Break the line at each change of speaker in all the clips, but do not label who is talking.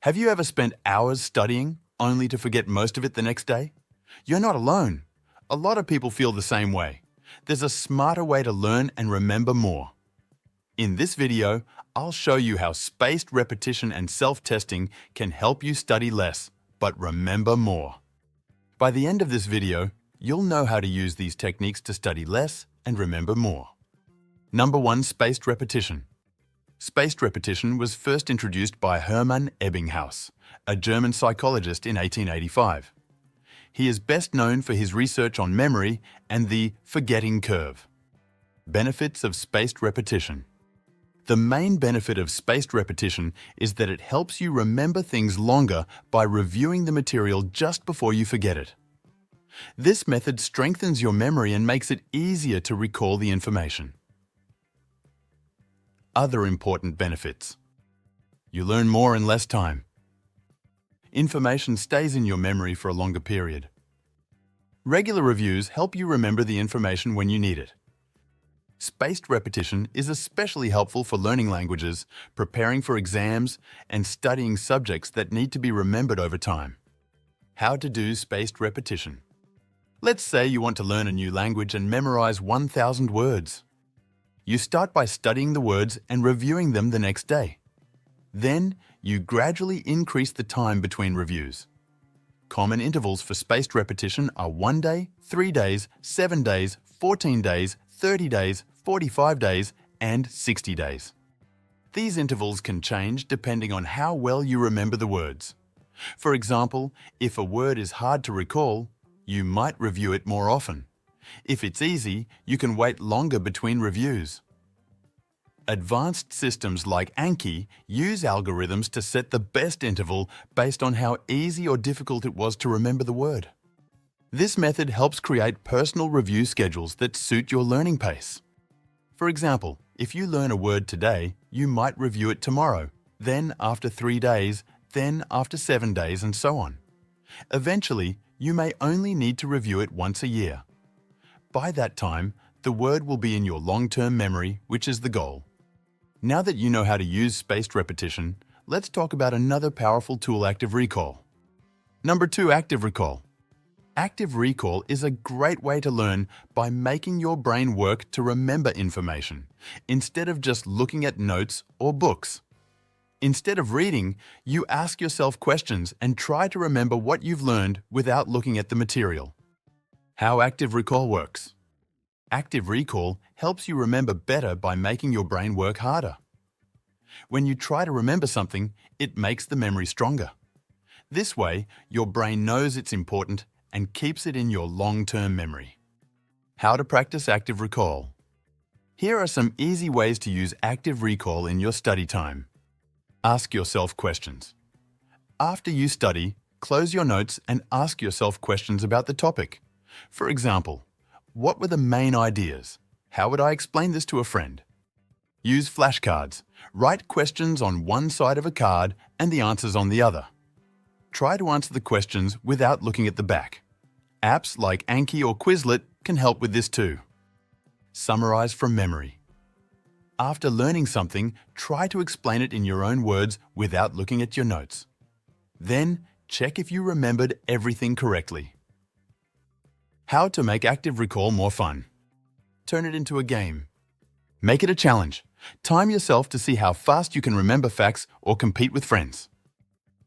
Have you ever spent hours studying only to forget most of it the next day? You're not alone. A lot of people feel the same way. There's a smarter way to learn and remember more. In this video, I'll show you how spaced repetition and self-testing can help you study less, but remember more. By the end of this video, you'll know how to use these techniques to study less and remember more. Number 1. Spaced repetition. Spaced repetition was first introduced by Hermann Ebbinghaus, a German psychologist in 1885. He is best known for his research on memory and the forgetting curve. Benefits of spaced repetition. The main benefit of spaced repetition is that it helps you remember things longer by reviewing the material just before you forget it. This method strengthens your memory and makes it easier to recall the information. Other important benefits. You learn more in less time. Information stays in your memory for a longer period. Regular reviews help you remember the information when you need it. Spaced repetition is especially helpful for learning languages, preparing for exams, and studying subjects that need to be remembered over time. How to do spaced repetition. Let's say you want to learn a new language and memorize 1,000 words. You start by studying the words and reviewing them the next day. Then, you gradually increase the time between reviews. Common intervals for spaced repetition are 1 day, 3 days, 7 days, 14 days, 30 days, 45 days, and 60 days. These intervals can change depending on how well you remember the words. For example, if a word is hard to recall, you might review it more often. If it's easy, you can wait longer between reviews. Advanced systems like Anki use algorithms to set the best interval based on how easy or difficult it was to remember the word. This method helps create personal review schedules that suit your learning pace. For example, if you learn a word today, you might review it tomorrow, then after 3 days, then after 7 days, and so on. Eventually, you may only need to review it once a year. By that time, the word will be in your long-term memory, which is the goal. Now that you know how to use spaced repetition, let's talk about another powerful tool, active recall. Number 2. Active recall. Active recall is a great way to learn by making your brain work to remember information, instead of just looking at notes or books. Instead of reading, you ask yourself questions and try to remember what you've learned without looking at the material. How active recall works. Active recall helps you remember better by making your brain work harder. When you try to remember something, it makes the memory stronger. This way, your brain knows it's important and keeps it in your long-term memory. How to practice active recall. Here are some easy ways to use active recall in your study time. Ask yourself questions. After you study, close your notes and ask yourself questions about the topic. For example, what were the main ideas? How would I explain this to a friend? Use flashcards. Write questions on one side of a card and the answers on the other. Try to answer the questions without looking at the back. Apps like Anki or Quizlet can help with this too. Summarize from memory. After learning something, try to explain it in your own words without looking at your notes. Then, check if you remembered everything correctly. How to make active recall more fun. Turn it into a game. Make it a challenge. Time yourself to see how fast you can remember facts or compete with friends.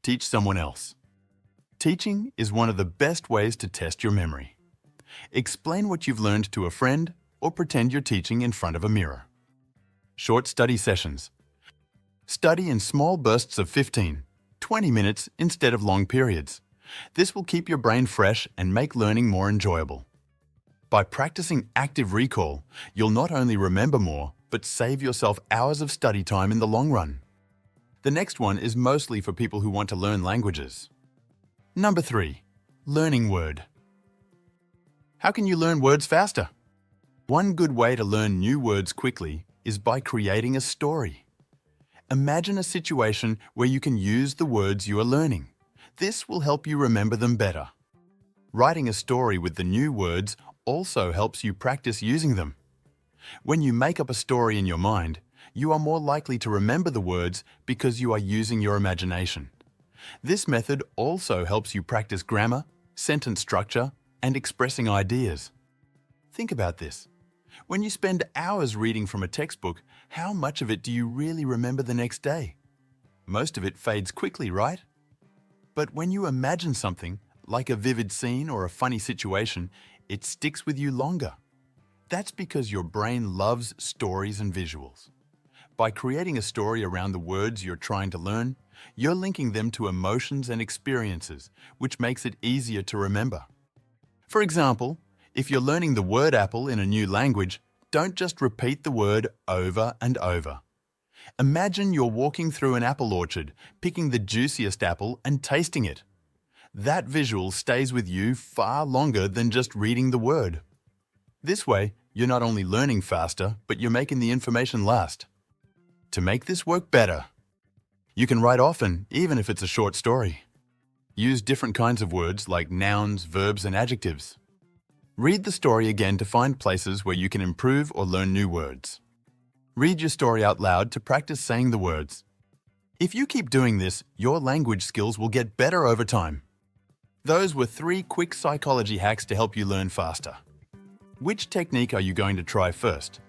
Teach someone else. Teaching is one of the best ways to test your memory. Explain what you've learned to a friend or pretend you're teaching in front of a mirror. Short study sessions. Study in small bursts of 15, 20 minutes instead of long periods. This will keep your brain fresh and make learning more enjoyable. By practicing active recall, you'll not only remember more, but save yourself hours of study time in the long run. The next one is mostly for people who want to learn languages. Number 3. Learning word. How can you learn words faster? One good way to learn new words quickly is by creating a story. Imagine a situation where you can use the words you are learning. This will help you remember them better. Writing a story with the new words also helps you practice using them. When you make up a story in your mind, you are more likely to remember the words because you are using your imagination. This method also helps you practice grammar, sentence structure, and expressing ideas. Think about this. When you spend hours reading from a textbook, how much of it do you really remember the next day? Most of it fades quickly, right? But when you imagine something, like a vivid scene or a funny situation, it sticks with you longer. That's because your brain loves stories and visuals. By creating a story around the words you're trying to learn, you're linking them to emotions and experiences, which makes it easier to remember. For example, if you're learning the word apple in a new language, don't just repeat the word over and over. Imagine you're walking through an apple orchard, picking the juiciest apple and tasting it. That visual stays with you far longer than just reading the word. This way, you're not only learning faster, but you're making the information last. To make this work better, you can write often, even if it's a short story. Use different kinds of words like nouns, verbs, and adjectives. Read the story again to find places where you can improve or learn new words. Read your story out loud to practice saying the words. If you keep doing this, your language skills will get better over time. Those were 3 quick psychology hacks to help you learn faster. Which technique are you going to try first?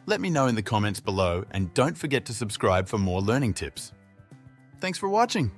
Let me know in the comments below, and don't forget to subscribe for more learning tips. Thanks for watching.